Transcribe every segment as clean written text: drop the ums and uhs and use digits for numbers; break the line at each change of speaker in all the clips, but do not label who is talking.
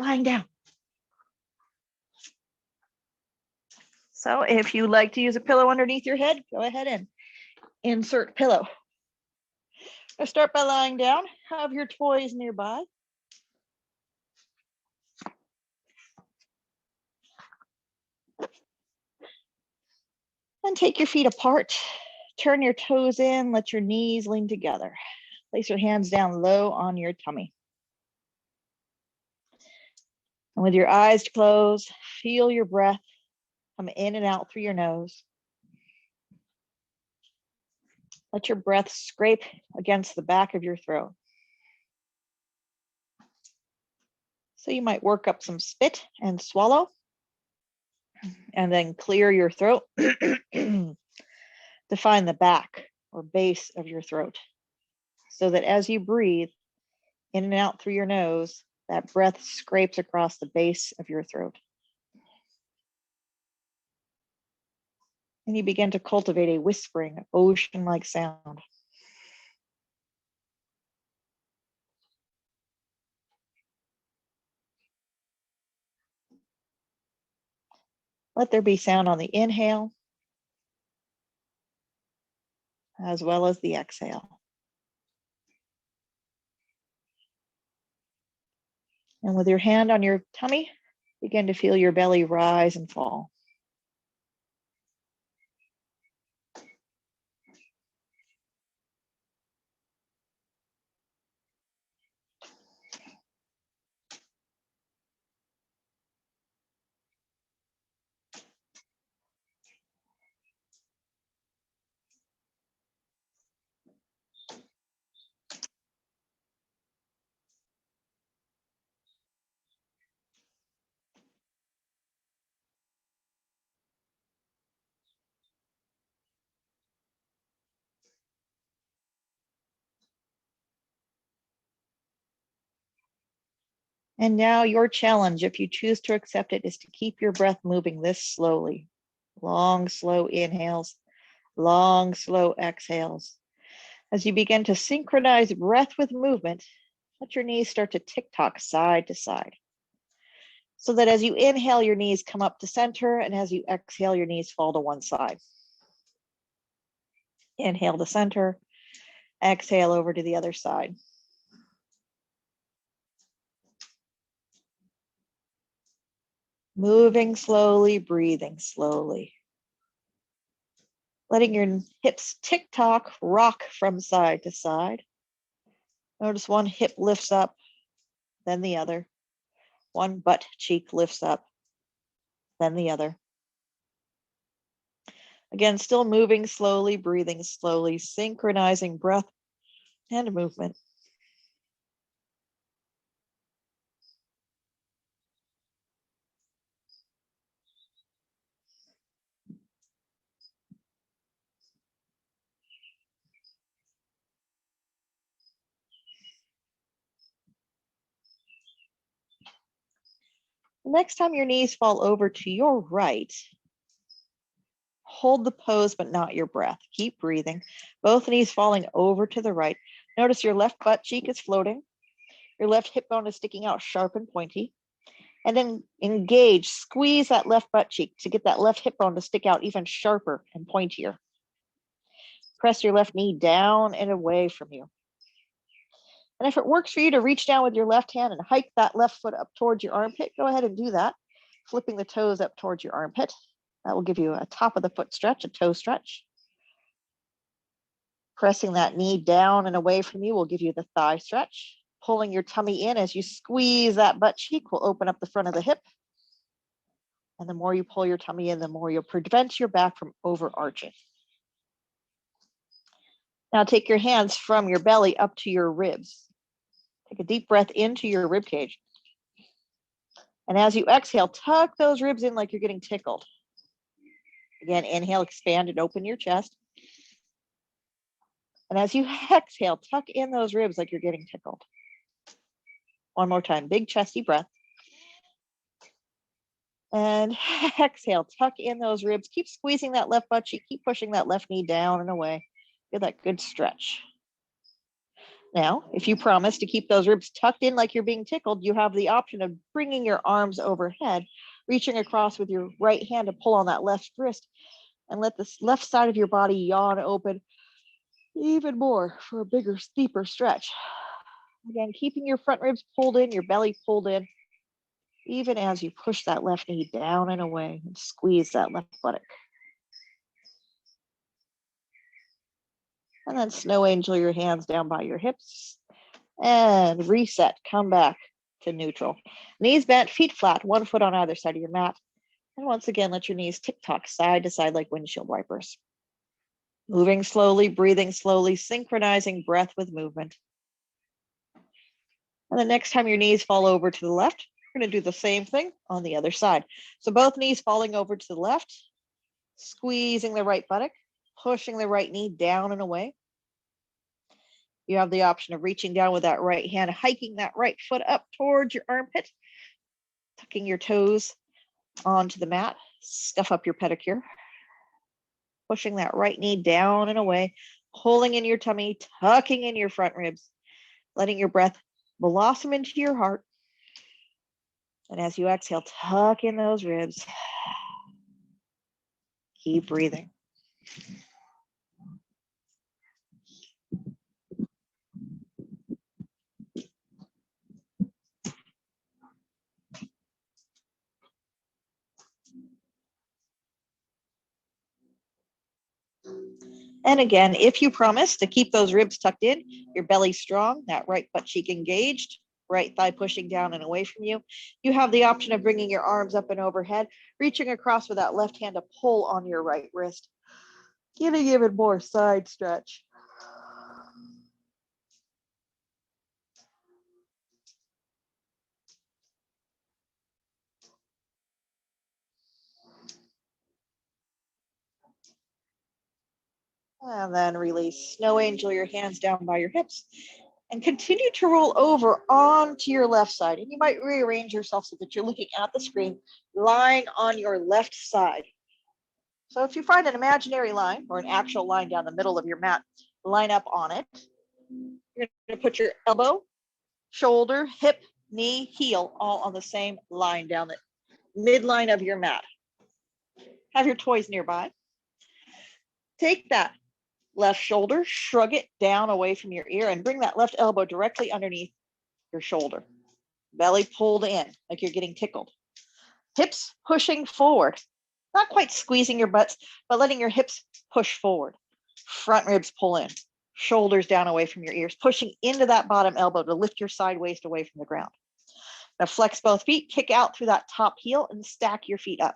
lying down. So if you like to use a pillow underneath your head, go ahead and insert pillow. I start by lying down. Have your toys nearby. And take your feet apart. Turn your toes in. Let your knees lean together. Place your hands down low on your tummy. And with your eyes closed, feel your breath come in and out through your nose. Let your breath scrape against the back of your throat. So you might work up some spit and swallow, and then clear your throat to find the back or base of your throat, so that as you breathe in and out through your nose, that breath scrapes across the base of your throat. And you begin to cultivate a whispering, ocean-like sound. Let there be sound on the inhale, as well as the exhale. And with your hand on your tummy, begin to feel your belly rise and fall. And now your challenge, if you choose to accept it, is to keep your breath moving this slowly. Long, slow inhales, long, slow exhales. As you begin to synchronize breath with movement, let your knees start to tick-tock side to side. So that as you inhale, your knees come up to center, and as you exhale, your knees fall to one side. Inhale to center, exhale over to the other side. Moving slowly, breathing slowly. Letting your hips tick-tock, rock from side to side. Notice one hip lifts up, then the other. One butt cheek lifts up, then the other. Again, still moving slowly, breathing slowly, synchronizing breath and movement. The next time your knees fall over to your right, hold the pose, but not your breath. Keep breathing. Both knees falling over to the right. Notice your left butt cheek is floating. Your left hip bone is sticking out sharp and pointy. And then engage, squeeze that left butt cheek to get that left hip bone to stick out even sharper and pointier. Press your left knee down and away from you. And if it works for you to reach down with your left hand and hike that left foot up towards your armpit, go ahead and do that. Flipping the toes up towards your armpit. That will give you a top of the foot stretch, a toe stretch. Pressing that knee down and away from you will give you the thigh stretch. Pulling your tummy in as you squeeze that butt cheek will open up the front of the hip. And the more you pull your tummy in, the more you'll prevent your back from overarching. Now take your hands from your belly up to your ribs. Take a deep breath into your rib cage. And as you exhale, tuck those ribs in like you're getting tickled. Again, inhale, expand and open your chest. And as you exhale, tuck in those ribs like you're getting tickled. One more time, big chesty breath. And exhale, tuck in those ribs. Keep squeezing that left butt cheek. Keep pushing that left knee down and away. Get that good stretch. Now, if you promise to keep those ribs tucked in like you're being tickled, you have the option of bringing your arms overhead, reaching across with your right hand to pull on that left wrist, and let the left side of your body yawn open even more for a bigger, deeper stretch. Again, keeping your front ribs pulled in, your belly pulled in, even as you push that left knee down and away and squeeze that left buttock. And then snow angel your hands down by your hips and reset. Come back to neutral. Knees bent, feet flat, 1 foot on either side of your mat. And once again, let your knees tick-tock side to side like windshield wipers. Moving slowly, breathing slowly, synchronizing breath with movement. And the next time your knees fall over to the left, we're going to do the same thing on the other side. So both knees falling over to the left, squeezing the right buttock, pushing the right knee down and away. You have the option of reaching down with that right hand, hiking that right foot up towards your armpit, tucking your toes onto the mat, scuff up your pedicure, pushing that right knee down and away, pulling in your tummy, tucking in your front ribs, letting your breath blossom into your heart. And as you exhale, tuck in those ribs. Keep breathing. And again, if you promise to keep those ribs tucked in, your belly strong, that right butt cheek engaged, right thigh pushing down and away from you, you have the option of bringing your arms up and overhead, reaching across with that left hand to pull on your right wrist. Getting even more side stretch. And then release. Snow angel your hands down by your hips and continue to roll over onto your left side. And you might rearrange yourself so that you're looking at the screen, lying on your left side. So if you find an imaginary line or an actual line down the middle of your mat, line up on it. You're going to put your elbow, shoulder, hip, knee, heel all on the same line down the midline of your mat. Have your toys nearby. Take that left shoulder, shrug it down away from your ear, and bring that left elbow directly underneath your shoulder. Belly pulled in like you're getting tickled. Hips pushing forward. Not quite squeezing your butts, but letting your hips push forward. Front ribs pull in. Shoulders down away from your ears, pushing into that bottom elbow to lift your side waist away from the ground. Now flex both feet, kick out through that top heel, and stack your feet up.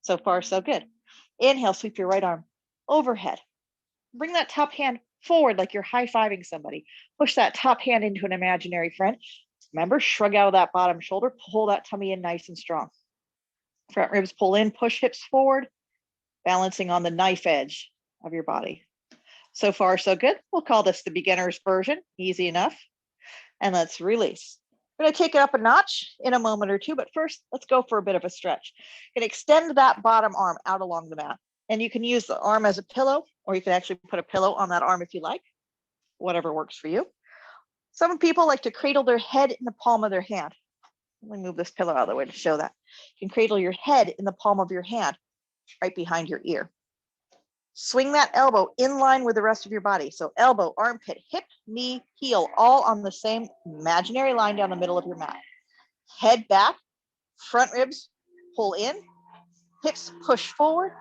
So far, so good. Inhale, sweep your right arm overhead. Bring that top hand forward like you're high-fiving somebody. Push that top hand into an imaginary friend. Remember, shrug out of that bottom shoulder, pull that tummy in nice and strong. Front ribs pull in, push hips forward, balancing on the knife edge of your body. So far, so good. We'll call this the beginner's version. Easy enough. And let's release. We're going to take it up a notch in a moment or two, but first, let's go for a bit of a stretch. You can extend that bottom arm out along the mat. And you can use the arm as a pillow, or you can actually put a pillow on that arm if you like, whatever works for you. Some people like to cradle their head in the palm of their hand. Let me move this pillow out of the way to show that. You can cradle your head in the palm of your hand, right behind your ear. Swing that elbow in line with the rest of your body. So elbow, armpit, hip, knee, heel, all on the same imaginary line down the middle of your mat. Head back, front ribs pull in, hips push forward,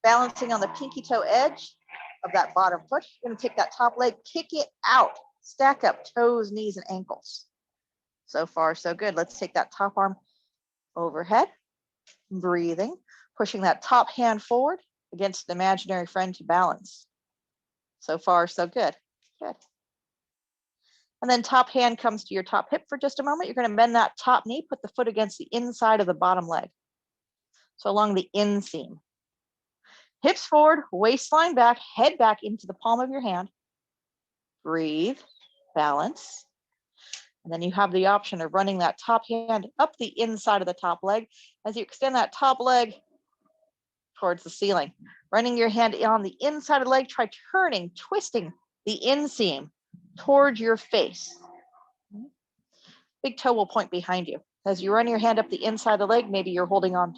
balancing on the pinky toe edge of that bottom foot. You're going to take that top leg, kick it out, stack up toes, knees, and ankles. So far, so good. Let's take that top arm overhead, breathing, pushing that top hand forward against an imaginary friend to balance. So far, so good. Good. And then top hand comes to your top hip for just a moment. You're going to bend that top knee, put the foot against the inside of the bottom leg. So along the inseam. Hips forward, waistline back, head back into the palm of your hand. Breathe, balance. And then you have the option of running that top hand up the inside of the top leg as you extend that top leg towards the ceiling. Running your hand on the inside of the leg, try turning, twisting the inseam towards your face. Big toe will point behind you. As you run your hand up the inside of the leg, maybe you're holding on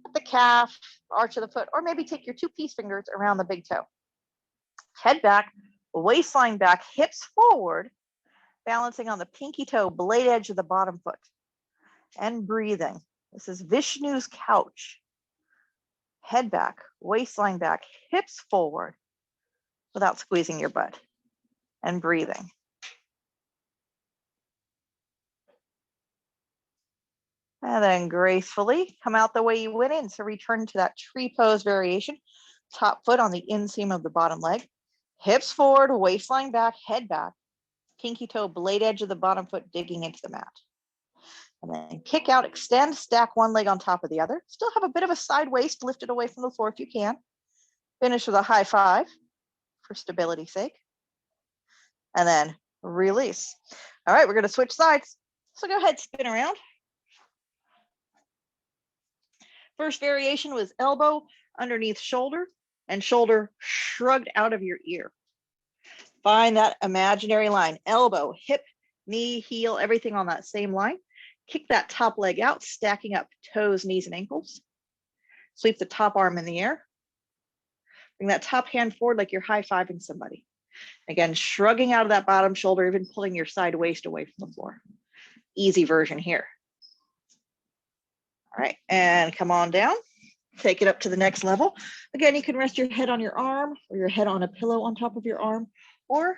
at the calf, arch of the foot, or maybe take your two peace fingers around the big toe. Head back, waistline back, hips forward, balancing on the pinky toe, blade edge of the bottom foot, and breathing. This is Vishnu's couch. Head back, waistline back, hips forward without squeezing your butt, and breathing. And then gracefully come out the way you went in. So return to that tree pose variation. Top foot on the inseam of the bottom leg. Hips forward, waistline back, head back. Pinky toe, blade edge of the bottom foot digging into the mat. And then kick out, extend, stack one leg on top of the other. Still have a bit of a side waist lifted away from the floor if you can. Finish with a high five for stability's sake. And then release. All right, we're going to switch sides. So go ahead, spin around. First variation was elbow underneath shoulder and shoulder shrugged out of your ear. Find that imaginary line, elbow, hip, knee, heel, everything on that same line. Kick that top leg out, stacking up toes, knees, and ankles. Sweep the top arm in the air. Bring that top hand forward like you're high-fiving somebody. Again, shrugging out of that bottom shoulder, even pulling your side waist away from the floor. Easy version here. All right, and come on down. Take it up to the next level. Again, you can rest your head on your arm or your head on a pillow on top of your arm, or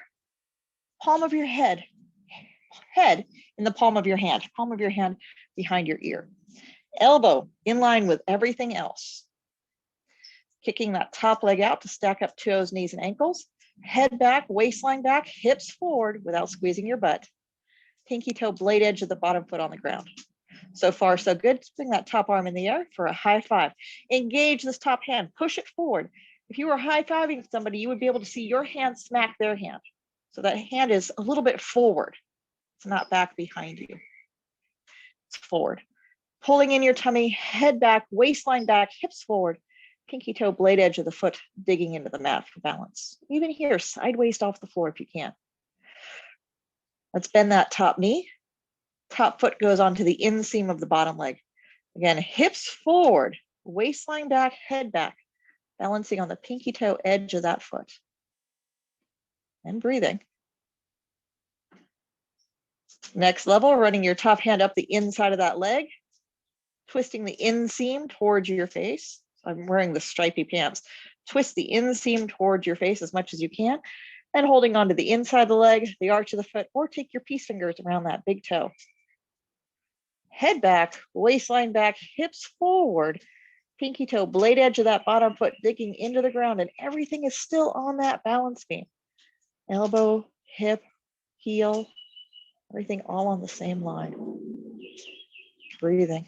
palm of your head in the palm of your hand behind your ear. Elbow in line with everything else. Kicking that top leg out to stack up toes, knees, and ankles. Head back, waistline back, hips forward without squeezing your butt. Pinky toe, blade edge of the bottom foot on the ground. So far, so good. Bring that top arm in the air for a high five. Engage this top hand, push it forward. If you were high-fiving somebody, you would be able to see your hand smack their hand. So that hand is a little bit forward. It's not back behind you. It's forward. Pulling in your tummy, head back, waistline back, hips forward. Pinky toe, blade edge of the foot digging into the mat for balance. Even here, side waist off the floor if you can. Let's bend that top knee. Top foot goes onto the inseam of the bottom leg. Again, hips forward, waistline back, head back, balancing on the pinky toe edge of that foot. And breathing. Next level, running your top hand up the inside of that leg, twisting the inseam towards your face. I'm wearing the stripy pants. Twist the inseam towards your face as much as you can, and holding onto the inside of the leg, the arch of the foot, or take your peace fingers around that big toe. Head back, waistline back, hips forward, pinky toe, blade edge of that bottom foot digging into the ground, and everything is still on that balance beam. Elbow, hip, heel, everything all on the same line. Breathing.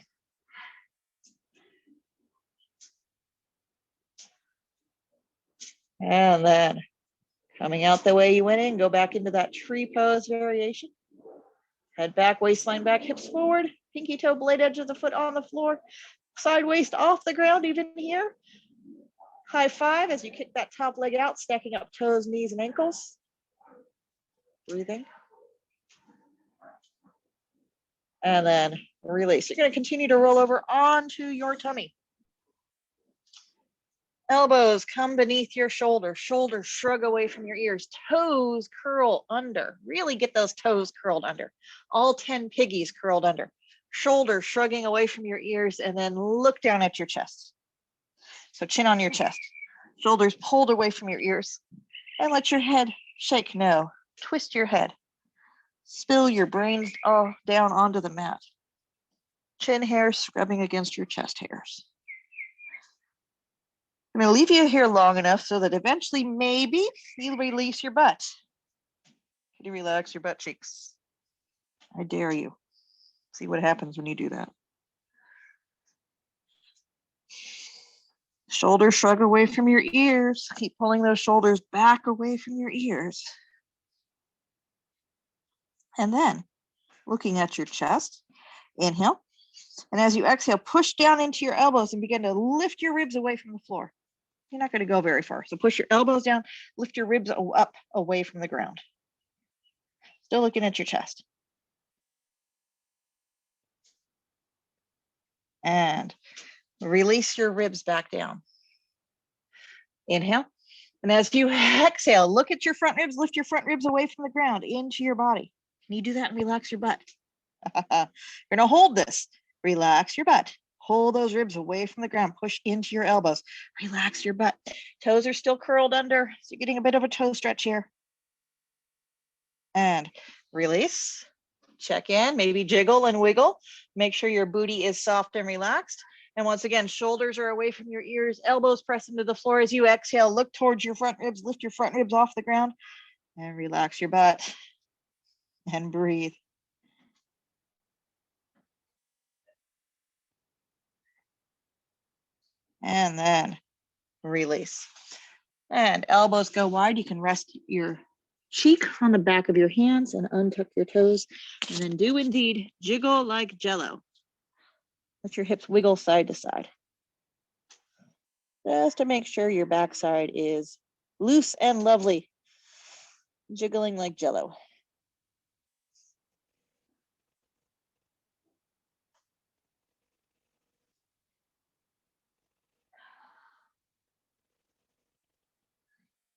And then coming out the way you went in, go back into that tree pose variation. Head back, waistline back, hips forward, pinky toe, blade edge of the foot on the floor, side waist off the ground even here. High five as you kick that top leg out, stacking up toes, knees, and ankles. Breathing. And then release. You're going to continue to roll over onto your tummy. Elbows come beneath your shoulders. Shoulders shrug away from your ears. Toes curl under. Really get those toes curled under. All 10 piggies curled under. Shoulders shrugging away from your ears, and then look down at your chest. So chin on your chest. Shoulders pulled away from your ears. And let your head shake. No. Twist your head. Spill your brains all down onto the mat. Chin hairs scrubbing against your chest hairs. I'm going to leave you here long enough so that eventually maybe you'll release your butt. Can you relax your butt cheeks? I dare you. See what happens when you do that. Shoulders shrug away from your ears. Keep pulling those shoulders back away from your ears. And then looking at your chest, inhale. And as you exhale, push down into your elbows and begin to lift your ribs away from the floor. You're not going to go very far. So push your elbows down, lift your ribs up away from the ground. Still looking at your chest. And release your ribs back down. Inhale. And as you exhale, look at your front ribs, lift your front ribs away from the ground into your body. Can you do that and relax your butt? You're gonna hold this. Relax your butt. Hold those ribs away from the ground. Push into your elbows. Relax your butt. Toes are still curled under, so you're getting a bit of a toe stretch here. And release. Check in, maybe jiggle and wiggle. Make sure your booty is soft and relaxed. And once again, shoulders are away from your ears, elbows press into the floor as you exhale. Look towards your front ribs, lift your front ribs off the ground, and relax your butt. And breathe. And then release. And elbows go wide. You can rest your cheek on the back of your hands and untuck your toes. And then do indeed jiggle like jello. Let your hips wiggle side to side. Just to make sure your backside is loose and lovely. Jiggling like jello.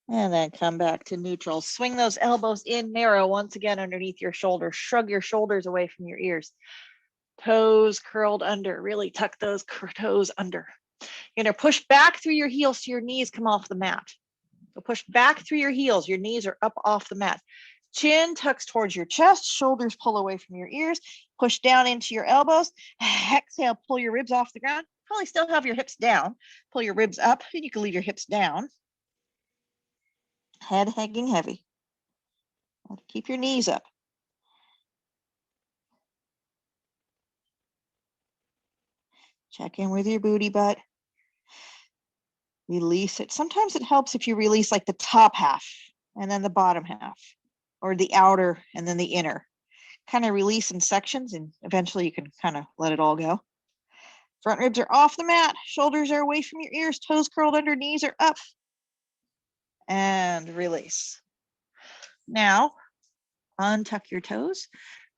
And then come back to neutral. Swing those elbows in narrow once again underneath your shoulders. Shrug your shoulders away from your ears. Toes curled under. Really tuck those toes under. You're going to push back through your heels so your knees come off the mat. So push back through your heels. Your knees are up off the mat. Chin tucks towards your chest. Shoulders pull away from your ears. Push down into your elbows. Exhale, pull your ribs off the ground. Probably still have your hips down. Pull your ribs up, and you can leave your hips down. Head hanging heavy. Keep your knees up. Check in with your booty butt. Release it. Sometimes it helps if you release like the top half and then the bottom half, or the outer and then the inner. Kind of release in sections, and eventually you can kind of let it all go. Front ribs are off the mat. Shoulders are away from your ears. Toes curled under. Knees are up. And release. Now, untuck your toes.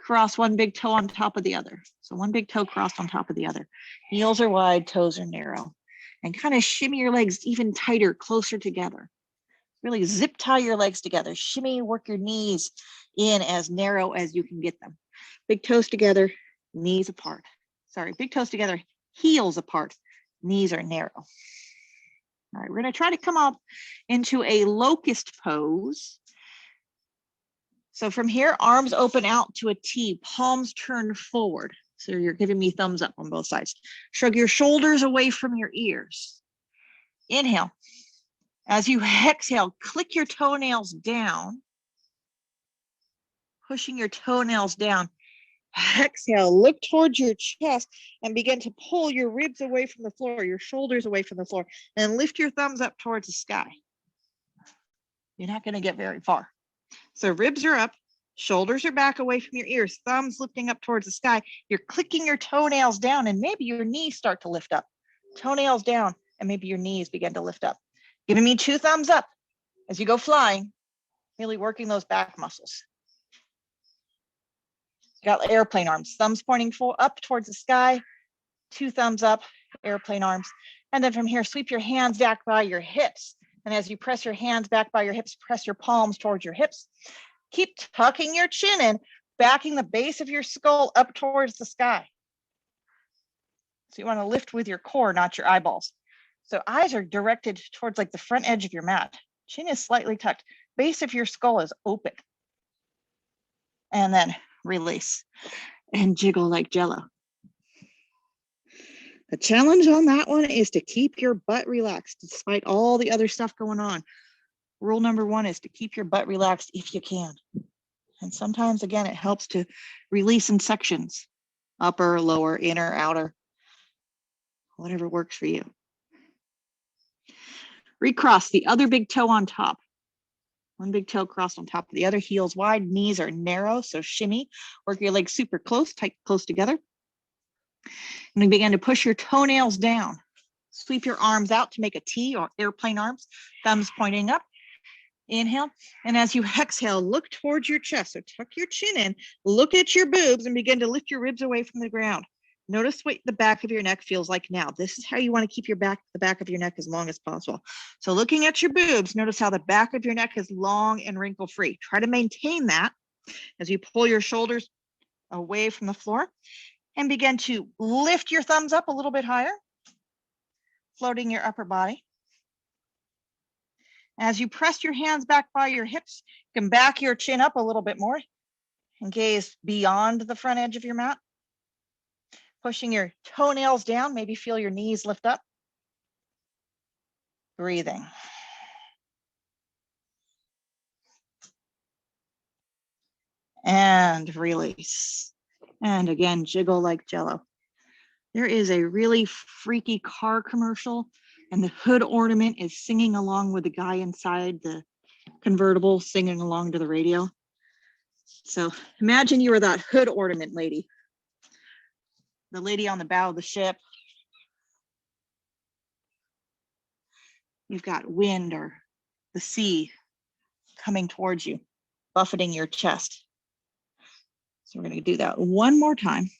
Cross one big toe on top of the other. So one big toe crossed on top of the other. Heels are wide, toes are narrow. And kind of shimmy your legs even tighter, closer together. Really zip tie your legs together. Shimmy, work your knees in as narrow as you can get them. Big toes together, knees apart. Sorry, big toes together, heels apart, knees are narrow. All right, we're going to try to come up into a locust pose. So from here, arms open out to a T, palms turn forward. So you're giving me thumbs up on both sides. Shrug your shoulders away from your ears. Inhale. As you exhale, click your toenails down. Pushing your toenails down. Exhale, look towards your chest and begin to pull your ribs away from the floor, your shoulders away from the floor, and lift your thumbs up towards the sky. You're not going to get very far. So ribs are up, shoulders are back away from your ears, thumbs lifting up towards the sky. You're clicking your toenails down, and maybe your knees start to lift up. Toenails down, and maybe your knees begin to lift up. Giving me 2 thumbs up as you go flying, really working those back muscles. Got airplane arms, thumbs pointing up towards the sky, 2 thumbs up, airplane arms. And then from here, sweep your hands back by your hips. And as you press your hands back by your hips, press your palms towards your hips. Keep tucking your chin in, backing the base of your skull up towards the sky. So you want to lift with your core, not your eyeballs. So eyes are directed towards like the front edge of your mat. Chin is slightly tucked. Base of your skull is open. And then release and jiggle like jello. The challenge on that one is to keep your butt relaxed despite all the other stuff going on. Rule number 1 is to keep your butt relaxed if you can. And sometimes, again, it helps to release in sections, upper, lower, inner, outer, whatever works for you. Recross the other big toe on top. One big toe crossed on top of the other, heels wide, knees are narrow, so shimmy. Work your legs super close, tight, close together. And you begin to push your toenails down. Sweep your arms out to make a T or airplane arms, thumbs pointing up. Inhale. And as you exhale, look towards your chest. So tuck your chin in, look at your boobs, and begin to lift your ribs away from the ground. Notice what the back of your neck feels like now. This is how you want to keep the back of your neck as long as possible. So looking at your boobs, notice how the back of your neck is long and wrinkle-free. Try to maintain that as you pull your shoulders away from the floor and begin to lift your thumbs up a little bit higher, floating your upper body. As you press your hands back by your hips, you can back your chin up a little bit more and gaze beyond the front edge of your mat. Pushing your toenails down, maybe feel your knees lift up. Breathing. And release. And again, jiggle like jello. There is a really freaky car commercial, and the hood ornament is singing along with the guy inside the convertible, singing along to the radio. So imagine you were that hood ornament lady, the lady on the bow of the ship. You've got wind or the sea coming towards you, buffeting your chest. So we're going to do that one more time.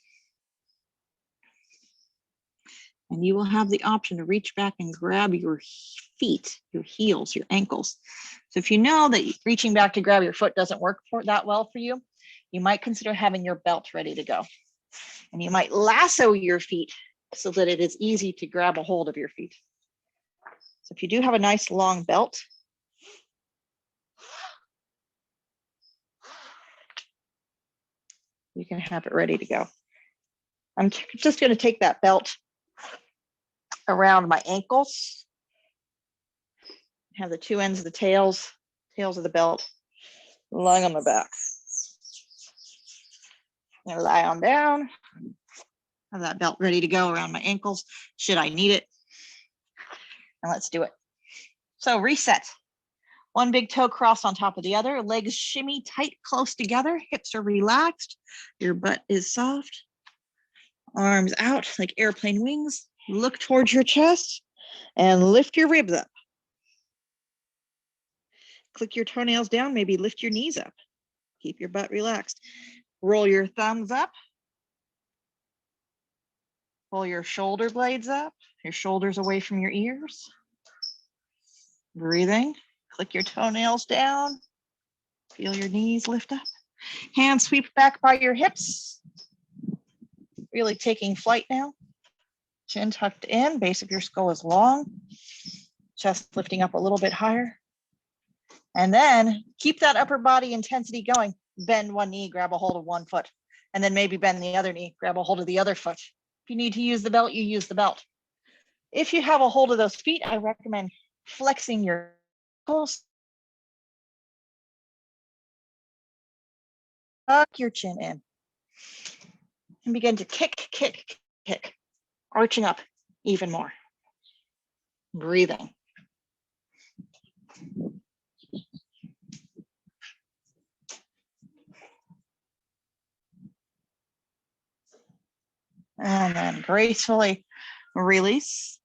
And you will have the option to reach back and grab your feet, your heels, your ankles. So if you know that reaching back to grab your foot doesn't work that well for you, you might consider having your belt ready to go. And you might lasso your feet so that it is easy to grab a hold of your feet. So if you do have a nice long belt, you can have it ready to go. I'm just going to take that belt around my ankles. Have the two ends of the tails of the belt lying on my back. I'm going to lie on down. Have that belt ready to go around my ankles should I need it. And let's do it. So reset. One big toe crossed on top of the other. Legs shimmy tight, close together. Hips are relaxed. Your butt is soft. Arms out like airplane wings. Look towards your chest and lift your ribs up. Click your toenails down, maybe lift your knees up. Keep your butt relaxed. Roll your thumbs up. Pull your shoulder blades up, your shoulders away from your ears. Breathing. Click your toenails down. Feel your knees lift up. Hands sweep back by your hips. Really taking flight now. Chin tucked in, base of your skull is long. Chest lifting up a little bit higher. And then keep that upper body intensity going. Bend one knee, grab a hold of one foot. And then maybe bend the other knee, grab a hold of the other foot. If you need to use the belt, you use the belt. If you have a hold of those feet, I recommend flexing your ankles. Tuck your chin in. And begin to kick, kick, kick. Arching up even more. Breathing. And then gracefully release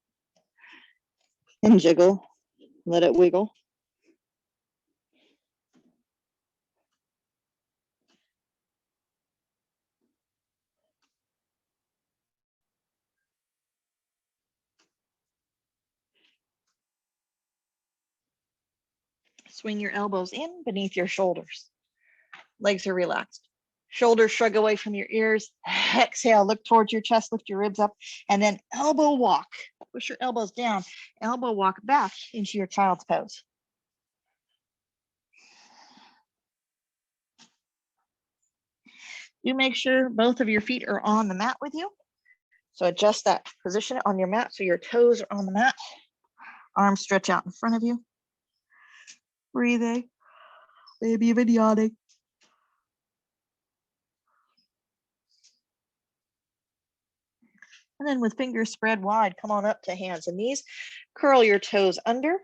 and jiggle. Let it wiggle. Swing your elbows in beneath your shoulders. Legs are relaxed. Shoulders shrug away from your ears. Exhale, look towards your chest, lift your ribs up, and then elbow walk. Push your elbows down. Elbow walk back into your child's pose. You make sure both of your feet are on the mat with you. So adjust that position on your mat so your toes are on the mat. Arms stretch out in front of you. Breathing. Maybe even yawning. And then with fingers spread wide, come on up to hands and knees. Curl your toes under.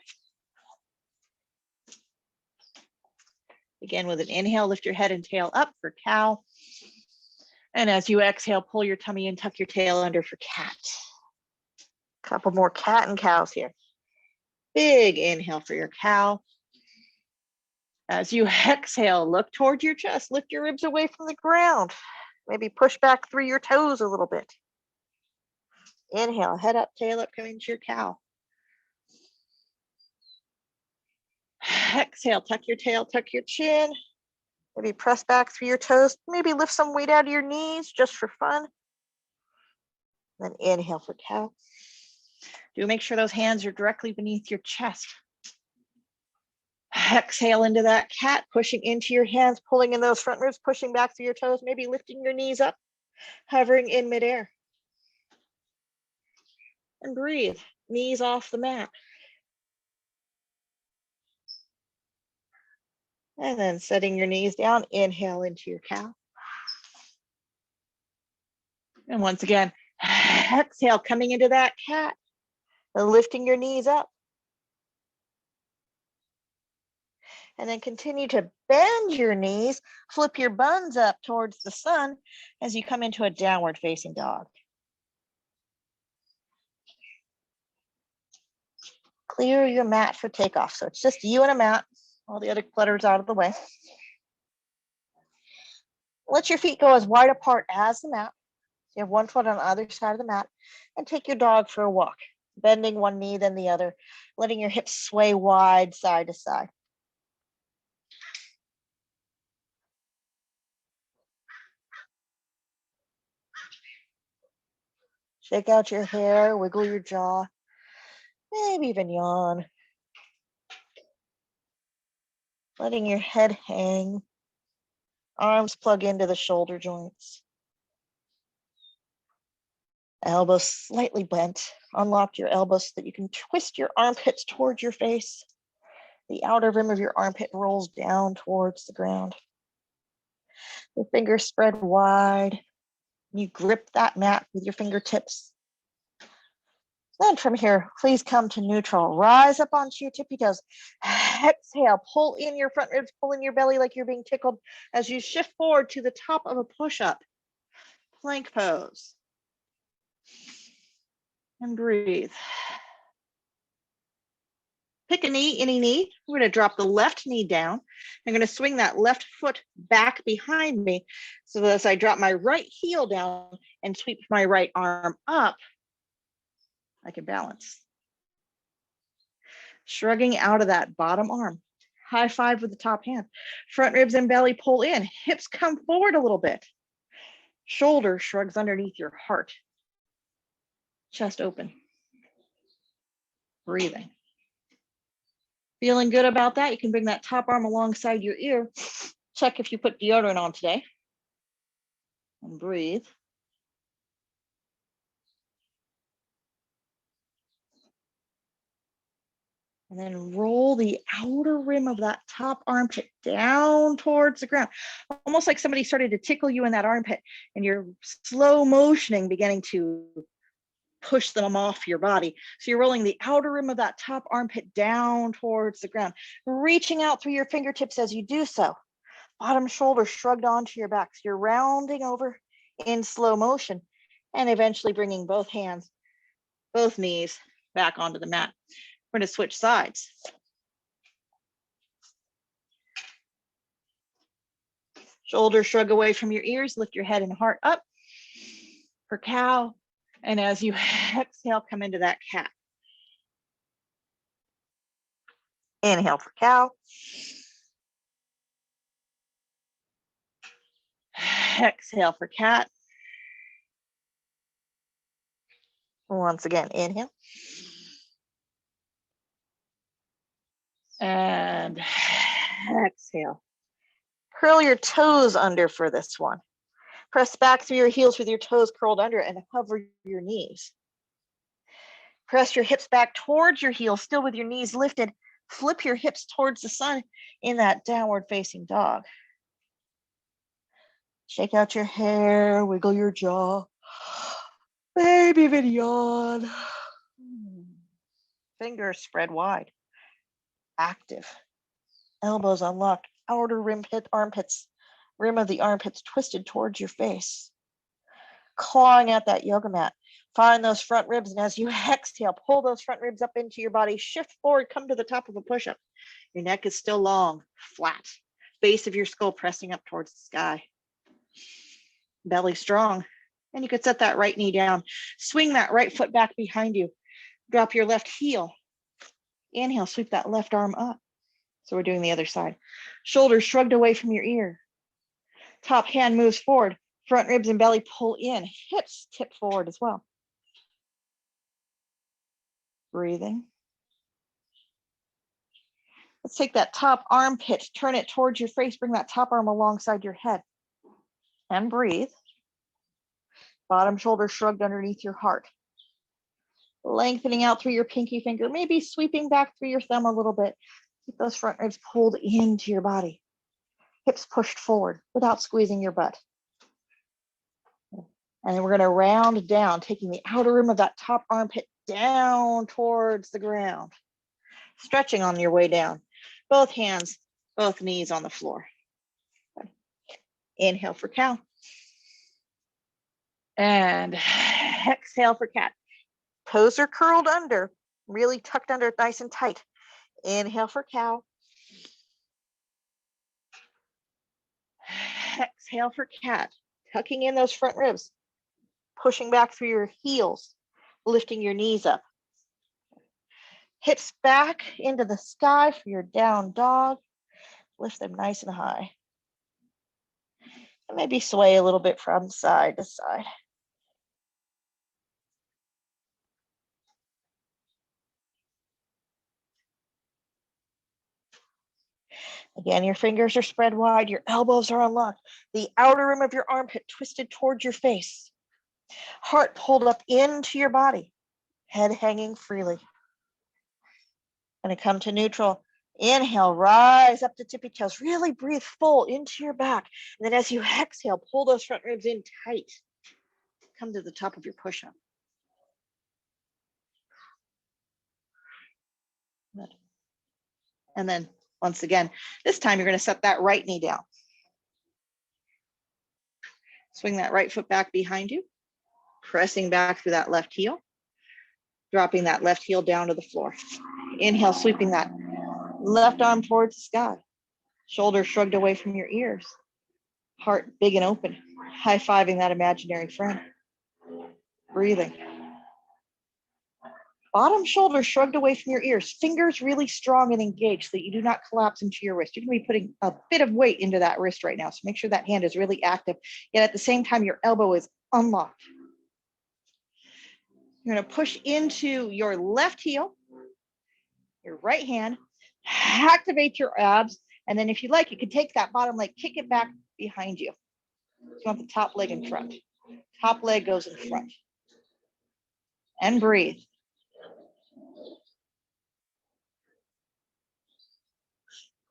Again, with an inhale, lift your head and tail up for cow. And as you exhale, pull your tummy and tuck your tail under for cat. Couple more cat and cows here. Big inhale for your cow. As you exhale, look toward your chest, lift your ribs away from the ground. Maybe push back through your toes a little bit. Inhale, head up, tail up, come into your cow. Exhale, tuck your tail, tuck your chin. Maybe press back through your toes. Maybe lift some weight out of your knees just for fun. Then inhale for cow. Do make sure those hands are directly beneath your chest. Exhale into that cat, pushing into your hands, pulling in those front ribs, pushing back through your toes, maybe lifting your knees up, hovering in midair. And breathe, knees off the mat. And then setting your knees down, inhale into your cow. And once again, exhale, coming into that cat, and lifting your knees up. And then continue to bend your knees, flip your buns up towards the sun as you come into a downward facing dog. Clear your mat for takeoff. So it's just you and a mat, all the other clutter's out of the way. Let your feet go as wide apart as the mat. You have one foot on the other side of the mat, and take your dog for a walk, bending one knee, then the other, letting your hips sway wide side to side. Shake out your hair, wiggle your jaw, maybe even yawn. Letting your head hang, arms plug into the shoulder joints. Elbows slightly bent. Unlock your elbows so that you can twist your armpits towards your face. The outer rim of your armpit rolls down towards the ground. Your fingers spread wide. You grip that mat with your fingertips. Then from here, please come to neutral. Rise up onto your tippy toes. Exhale, pull in your front ribs, pull in your belly like you're being tickled as you shift forward to the top of a push-up. Plank pose. And breathe. Pick a knee, any knee. We're going to drop the left knee down. I'm going to swing that left foot back behind me so that as I drop my right heel down and sweep my right arm up, I can balance. Shrugging out of that bottom arm. High five with the top hand. Front ribs and belly pull in. Hips come forward a little bit. Shoulder shrugs underneath your heart. Chest open. Breathing. Feeling good about that? You can bring that top arm alongside your ear. Check if you put deodorant on today. And breathe. And then roll the outer rim of that top armpit down towards the ground. Almost like somebody started to tickle you in that armpit and you're slow motioning, beginning to push them off your body. So you're rolling the outer rim of that top armpit down towards the ground, reaching out through your fingertips as you do so. Bottom shoulder shrugged onto your back. So you're rounding over in slow motion and eventually bringing both hands, both knees back onto the mat. We're going to switch sides. Shoulders shrug away from your ears. Lift your head and heart up for cow. And as you exhale, come into that cat. Inhale for cow. Exhale for cat. Once again, inhale. And exhale. Curl your toes under for this one. Press back through your heels with your toes curled under and hover your knees. Press your hips back towards your heels, still with your knees lifted. Flip your hips towards the sun in that downward facing dog. Shake out your hair, wiggle your jaw. Maybe even yawn. Fingers spread wide. Active. Elbows unlocked. Outer armpits. Rim of the armpits twisted towards your face. Clawing at that yoga mat. Find those front ribs, and as you exhale, pull those front ribs up into your body, shift forward, come to the top of a push-up. Your neck is still long, flat. Base of your skull pressing up towards the sky. Belly strong. And you could set that right knee down. Swing that right foot back behind you. Drop your left heel. Inhale, sweep that left arm up. So we're doing the other side. Shoulders shrugged away from your ear. Top hand moves forward. Front ribs and belly pull in. Hips tip forward as well. Breathing. Let's take that top armpit, turn it towards your face, bring that top arm alongside your head. And breathe. Bottom shoulder shrugged underneath your heart. Lengthening out through your pinky finger, maybe sweeping back through your thumb a little bit. Keep those front ribs pulled into your body. Hips pushed forward without squeezing your butt. And then we're going to round down, taking the outer rim of that top armpit down towards the ground. Stretching on your way down. Both hands, both knees on the floor. Inhale for cow. And exhale for cat. Toes are curled under, really tucked under nice and tight. Inhale for cow. Exhale for cat. Tucking in those front ribs. Pushing back through your heels. Lifting your knees up. Hips back into the sky for your down dog. Lift them nice and high. And maybe sway a little bit from side to side. Again, your fingers are spread wide, your elbows are unlocked, the outer rim of your armpit twisted towards your face. Heart pulled up into your body, head hanging freely. Going to come to neutral. Inhale, rise up to tippy toes. Really breathe full into your back. And then as you exhale, pull those front ribs in tight. Come to the top of your push-up. And then once again, this time you're going to set that right knee down. Swing that right foot back behind you, pressing back through that left heel, dropping that left heel down to the floor. Inhale, sweeping that left arm towards the sky. Shoulders shrugged away from your ears. Heart big and open, high-fiving that imaginary friend. Breathing. Bottom shoulder shrugged away from your ears. Fingers really strong and engaged so that you do not collapse into your wrist. You're going to be putting a bit of weight into that wrist right now. So make sure that hand is really active. Yet at the same time, your elbow is unlocked. You're going to push into your left heel, your right hand, activate your abs. And then if you like, you can take that bottom leg, kick it back behind you. You want the top leg in front. Top leg goes in front. And breathe.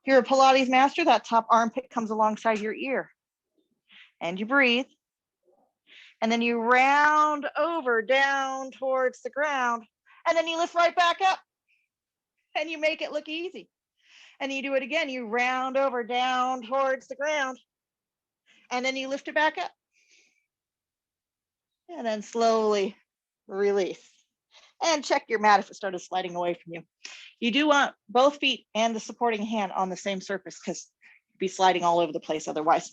If you're a Pilates master, that top armpit comes alongside your ear. And you breathe. And then you round over down towards the ground. And then you lift right back up. And you make it look easy. And you do it again. You round over down towards the ground. And then you lift it back up. And then slowly release. And check your mat if it started sliding away from you. You do want both feet and the supporting hand on the same surface because you'd be sliding all over the place otherwise.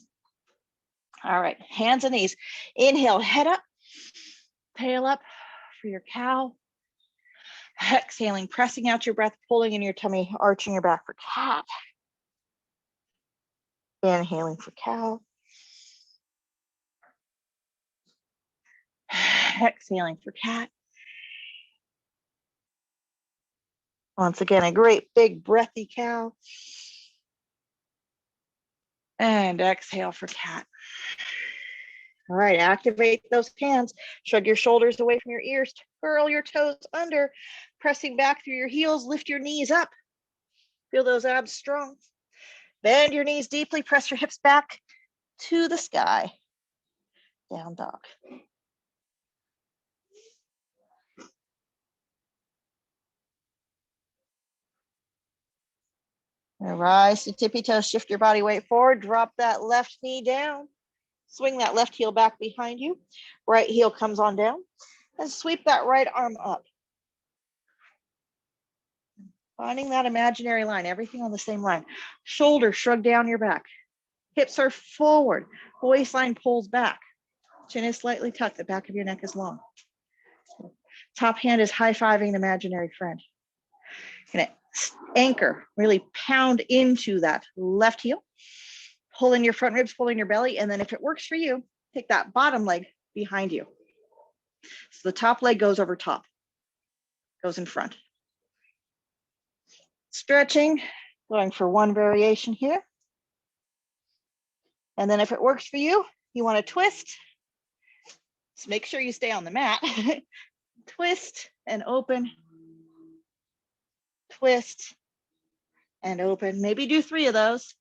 All right, hands and knees. Inhale, head up, tail up for your cow. Exhaling, pressing out your breath, pulling in your tummy, arching your back for cat. Inhaling for cow. Exhaling for cat. Once again, a great big breathy cow. And exhale for cat. All right, activate those hands. Shrug your shoulders away from your ears. Curl your toes under. Pressing back through your heels. Lift your knees up. Feel those abs strong. Bend your knees deeply. Press your hips back to the sky. Down dog. And rise to tippy toes. Shift your body weight forward. Drop that left knee down. Swing that left heel back behind you. Right heel comes on down. And sweep that right arm up. Finding that imaginary line, everything on the same line. Shoulders shrug down your back. Hips are forward. Waistline pulls back. Chin is slightly tucked. The back of your neck is long. Top hand is high-fiving an imaginary friend. Gonna anchor, really pound into that left heel. Pull in your front ribs, pull in your belly. And then if it works for you, take that bottom leg behind you. So the top leg goes over top, goes in front. Stretching, going for one variation here. And then if it works for you, you want to twist. So make sure you stay on the mat. Twist and open. Twist and open. Maybe do 3 of those,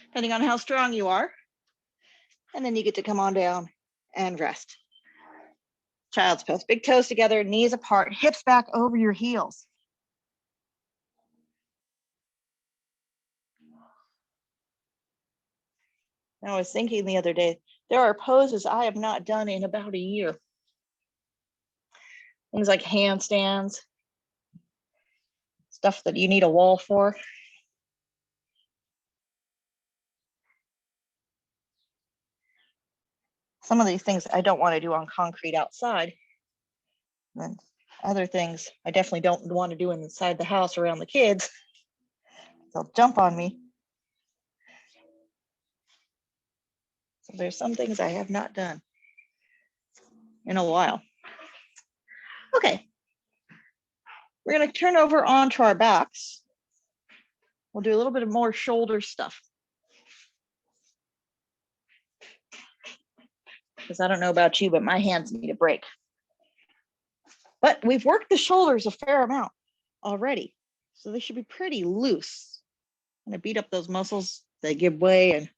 depending on how strong you are. And then you get to come on down and rest. Child's pose. Big toes together, knees apart, hips back over your heels. I was thinking the other day, there are poses I have not done in about a year. Things like handstands, stuff that you need a wall for. Some of these things I don't want to do on concrete outside. And then other things I definitely don't want to do inside the house around the kids. They'll jump on me. So there's some things I have not done in a while. Okay. We're going to turn over onto our backs. We'll do a little bit of more shoulder stuff. Because I don't know about you, but my hands need a break. But we've worked the shoulders a fair amount already. So they should be pretty loose. I'm going to beat up those muscles. They give way and you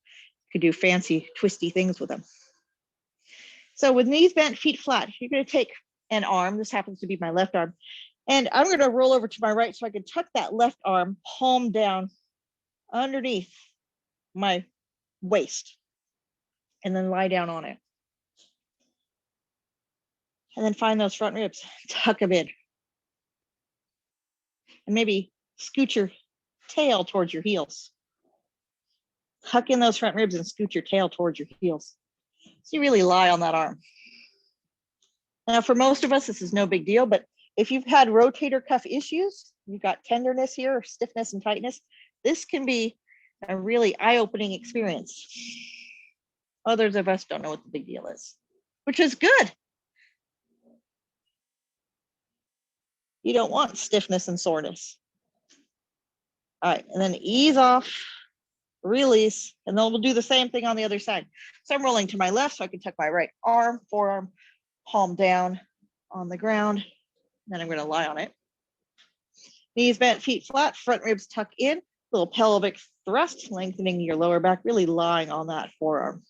could do fancy twisty things with them. So with knees bent, feet flat, you're going to take an arm. This happens to be my left arm. And I'm going to roll over to my right so I can tuck that left arm palm down underneath my waist and then lie down on it. And then find those front ribs, tuck them in. And maybe scoot your tail towards your heels. Tuck in those front ribs and scoot your tail towards your heels. So you really lie on that arm. Now, for most of us, this is no big deal, but if you've had rotator cuff issues, you've got tenderness here, stiffness and tightness, this can be a really eye-opening experience. Others of us don't know what the big deal is, which is good. You don't want stiffness and soreness. All right, and then ease off, release, and then we'll do the same thing on the other side. So I'm rolling to my left so I can tuck my right arm, forearm, palm down on the ground. Then I'm going to lie on it. Knees bent, feet flat, front ribs tuck in, little pelvic thrust, lengthening your lower back, really lying on that forearm.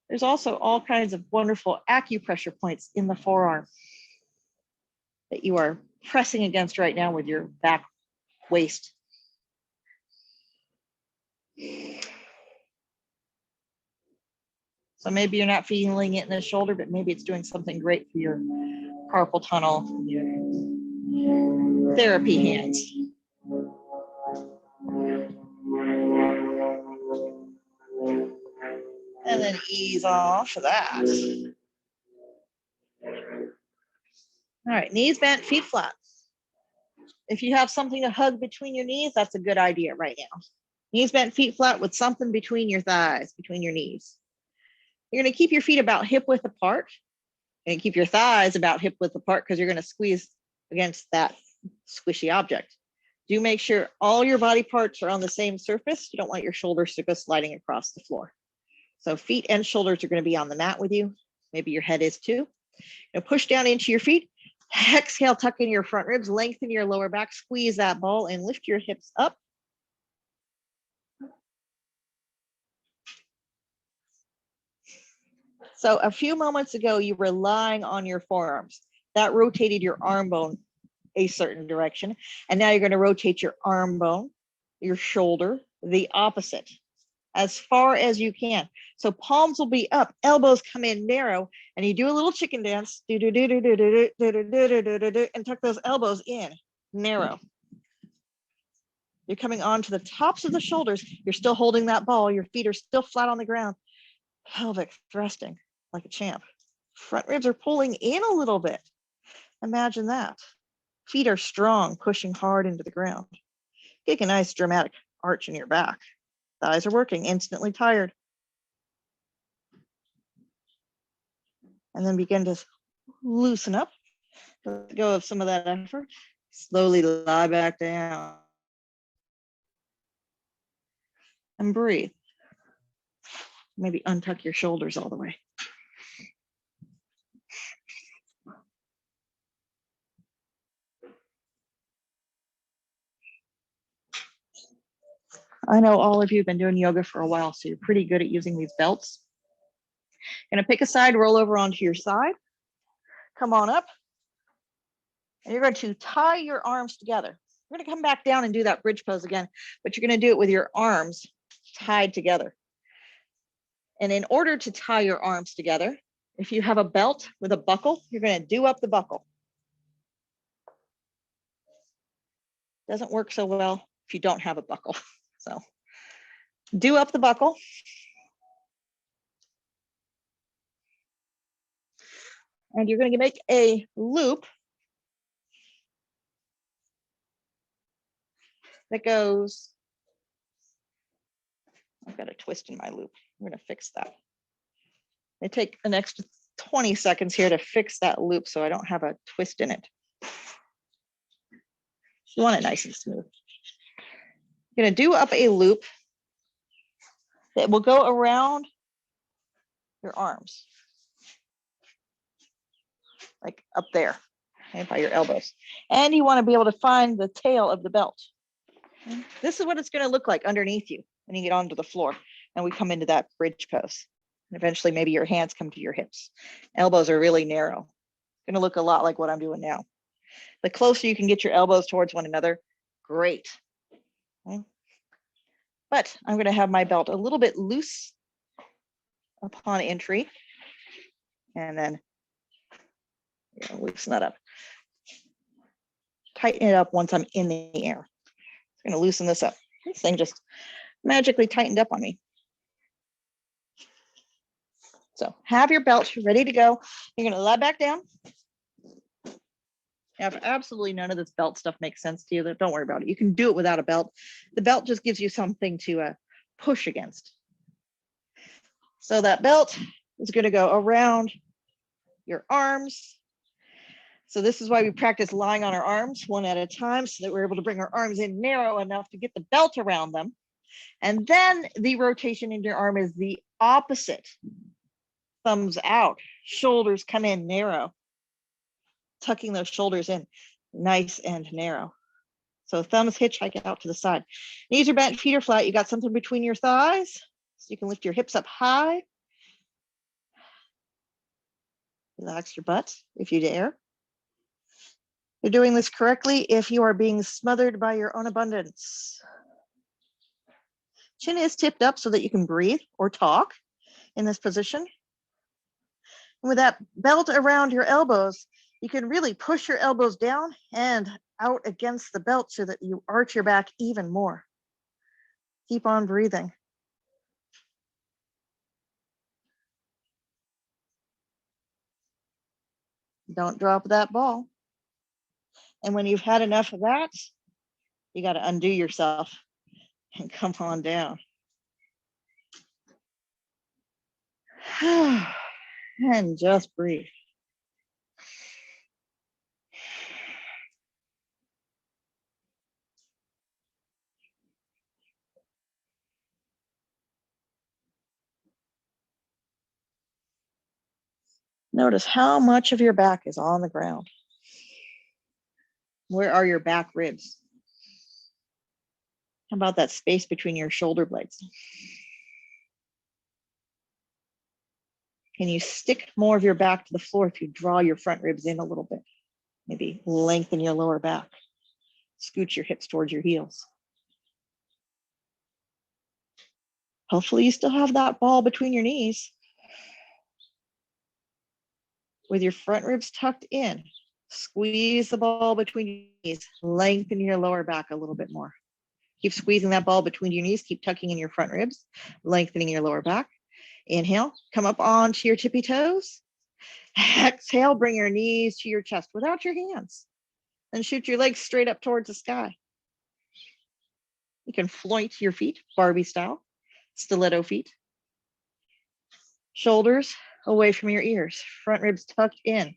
There's also all kinds of wonderful acupressure points in the forearm that you are pressing against right now with your back waist. So maybe you're not feeling it in the shoulder, but maybe it's doing something great for your carpal tunnel therapy hands. And then ease off of that. All right, knees bent, feet flat. If you have something to hug between your knees, that's a good idea right now. Knees bent, feet flat with something between your thighs, between your knees. You're going to keep your feet about hip width apart and keep your thighs about hip width apart because you're going to squeeze against that squishy object. Do make sure all your body parts are on the same surface. You don't want your shoulders to go sliding across the floor. So feet and shoulders are going to be on the mat with you. Maybe your head is too. Now push down into your feet. Exhale, tuck in your front ribs, lengthen your lower back, squeeze that ball and lift your hips up. So a few moments ago, you were lying on your forearms. That rotated your arm bone a certain direction. And now you're going to rotate your arm bone, your shoulder, the opposite. as far as you can. So palms will be up, elbows come in narrow, and you do a little chicken dance, and tuck those elbows in, narrow. You're coming onto the tops of the shoulders. You're still holding that ball. Your feet are still flat on the ground. Pelvic thrusting like a champ. Front ribs are pulling in a little bit. Imagine that. Feet are strong, pushing hard into the ground. Take a nice dramatic arch in your back. Thighs are working, instantly tired. And then begin to loosen up. Let go of some of that effort. Slowly lie back down. And breathe. Maybe untuck your shoulders all the way. I know all of you have been doing yoga for a while, so you're pretty good at using these belts. Gonna pick a side, roll over onto your side. Come on up. And you're going to tie your arms together. You're going to come back down and do that bridge pose again, but you're going to do it with your arms tied together. And in order to tie your arms together, if you have a belt with a buckle, you're going to do up the buckle. Doesn't work so well if you don't have a buckle. So do up the buckle. And you're going to make a loop that goes, I've got a twist in my loop. I'm going to fix that. I take an extra 20 seconds here to fix that loop so I don't have a twist in it. You want it nice and smooth. You're going to do up a loop that will go around your arms, like up there, okay, by your elbows. And you want to be able to find the tail of the belt. Okay. This is what it's going to look like underneath you when you get onto the floor and we come into that bridge pose. And eventually maybe your hands come to your hips. Elbows are really narrow. It's going to look a lot like what I'm doing now. The closer you can get your elbows towards one another, great. Okay. But I'm going to have my belt a little bit loose upon entry, and then loosen that up. Tighten it up once I'm in the air. I'm going to loosen this up. This thing just magically tightened up on me. So have your belt ready to go. You're going to lie back down. If absolutely none of this belt stuff makes sense to you, then don't worry about it. You can do it without a belt. The belt just gives you something to push against. So that belt is going to go around your arms. So this is why we practice lying on our arms one at a time so that we're able to bring our arms in narrow enough to get the belt around them. And then the rotation in your arm is the opposite. Thumbs out, shoulders come in narrow. Tucking those shoulders in nice and narrow. So thumbs hitchhike out to the side. Knees are bent, feet are flat. You got something between your thighs. So you can lift your hips up high. Relax your butt if you dare. You're doing this correctly if you are being smothered by your own abundance. Chin is tipped up so that you can breathe or talk in this position. And with that belt around your elbows, you can really push your elbows down and out against the belt so that you arch your back even more. Keep on breathing. Don't drop that ball. And when you've had enough of that, you got to undo yourself and come on down. And just breathe. Notice how much of your back is on the ground. Where are your back ribs? How about that space between your shoulder blades? Can you stick more of your back to the floor if you draw your front ribs in a little bit? Maybe lengthen your lower back. Scoot your hips towards your heels. Hopefully you still have that ball between your knees with your front ribs tucked in. Squeeze the ball between your knees. Lengthen your lower back a little bit more. Keep squeezing that ball between your knees. Keep tucking in your front ribs, lengthening your lower back. Inhale, come up onto your tippy toes. Exhale, bring your knees to your chest without your hands. And shoot your legs straight up towards the sky. You can floint your feet, Barbie style, stiletto feet. Shoulders away from your ears, front ribs tucked in.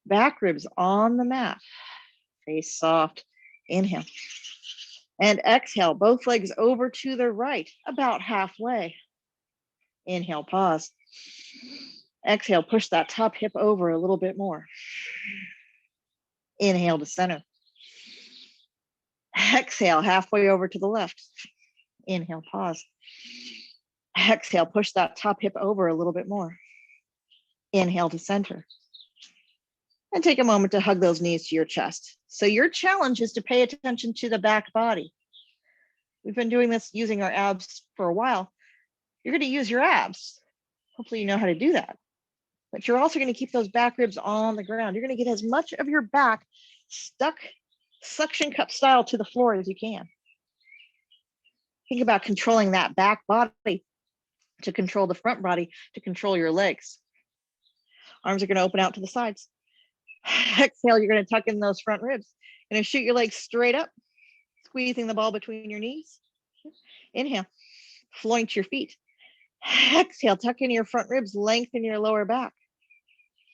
Back ribs on the mat. Face soft. Inhale. And exhale, both legs over to the right, about halfway. Inhale, pause. Exhale, push that top hip over a little bit more. Inhale to center. Exhale, halfway over to the left. Inhale, pause. Exhale, push that top hip over a little bit more. Inhale to center. And take a moment to hug those knees to your chest. So your challenge is to pay attention to the back body. We've been doing this using our abs for a while. You're going to use your abs. Hopefully you know how to do that. But you're also going to keep those back ribs on the ground. You're going to get as much of your back stuck suction cup style to the floor as you can. Think about controlling that back body to control the front body, to control your legs. Arms are going to open out to the sides. Exhale, you're going to tuck in those front ribs. You're going to shoot your legs straight up, squeezing the ball between your knees. Inhale, floint your feet. Exhale, tuck in your front ribs, lengthen your lower back.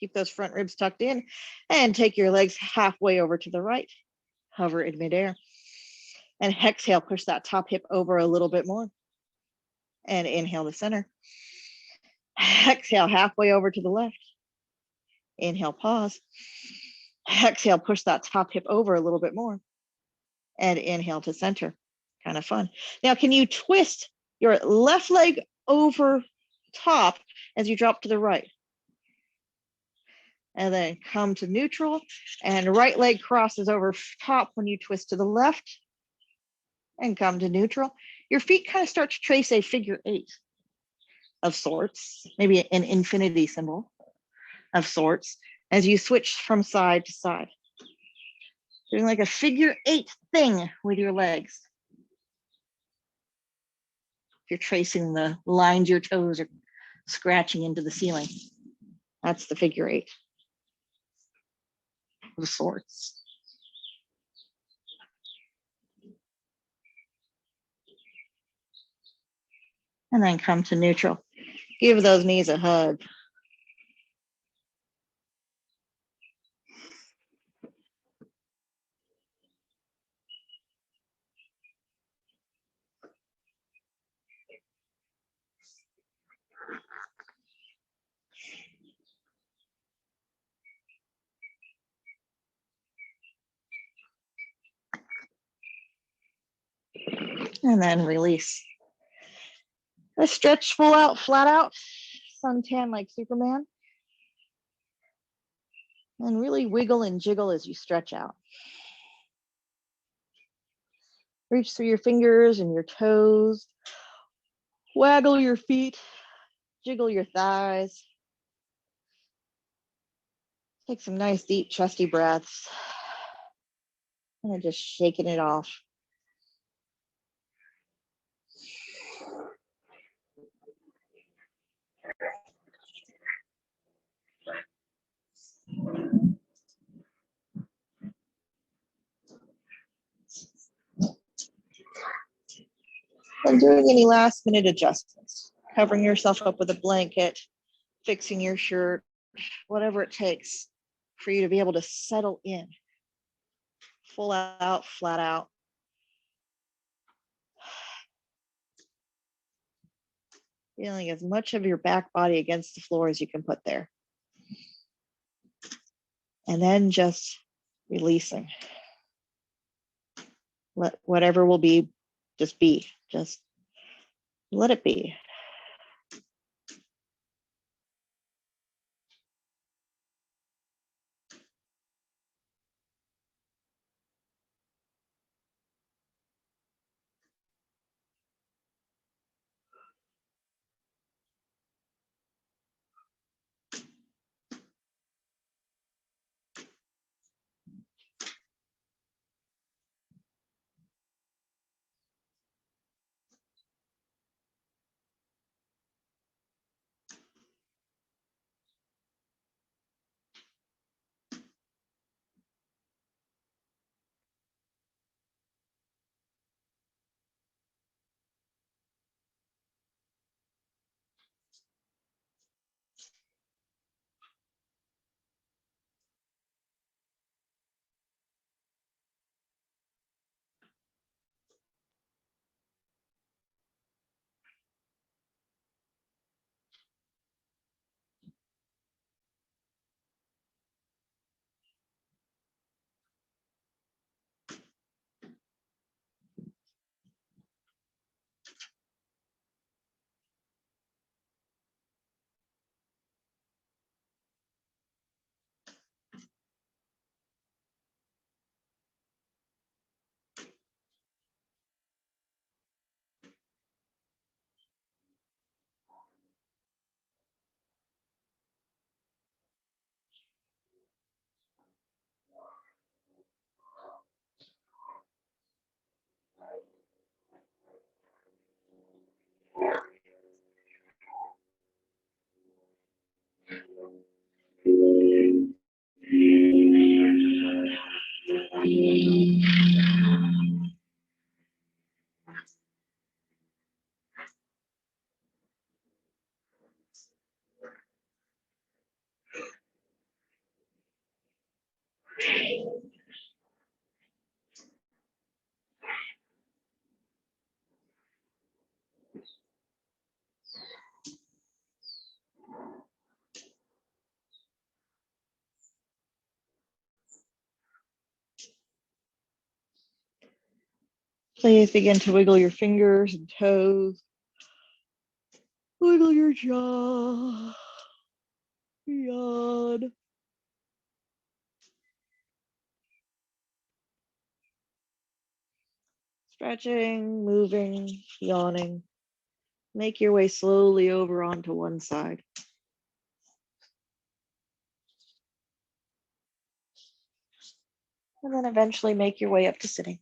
Keep those front ribs tucked in and take your legs halfway over to the right. Hover in midair. And exhale, push that top hip over a little bit more. And inhale to center. Exhale, halfway over to the left. Inhale, pause. Exhale, push that top hip over a little bit more. And inhale to center. Kind of fun. Now, can you twist your left leg over top as you drop to the right? And then come to neutral, and right leg crosses over top when you twist to the left and come to neutral. Your feet kind of start to trace a figure 8 of sorts, maybe an infinity symbol of sorts, as you switch from side to side. Doing like a figure 8 thing with your legs. You're tracing the lines your toes are scratching into the ceiling. That's the figure 8 of sorts. And then come to neutral. Give those knees a hug. And then release. Let's stretch full out, flat out, suntan like Superman. And really wiggle and jiggle as you stretch out. Reach through your fingers and your toes. Waggle your feet. Jiggle your thighs. Take some nice deep chesty breaths. And then just shaking it off. And doing any last minute adjustments, covering yourself up with a blanket, fixing your shirt, whatever it takes for you to be able to settle in. Full out, flat out. Feeling as much of your back body against the floor as you can put there. And then just releasing. Let whatever will be, just be. Just let it be. Please begin to wiggle your fingers and toes. Wiggle your jaw. Yawn. Stretching, moving, yawning. Make your way slowly over onto one side. And then eventually make your way up to sitting.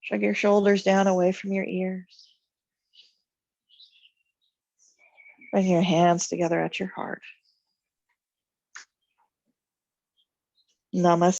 Shrug your shoulders down away from your ears. Bring your hands together at your heart. Namaste.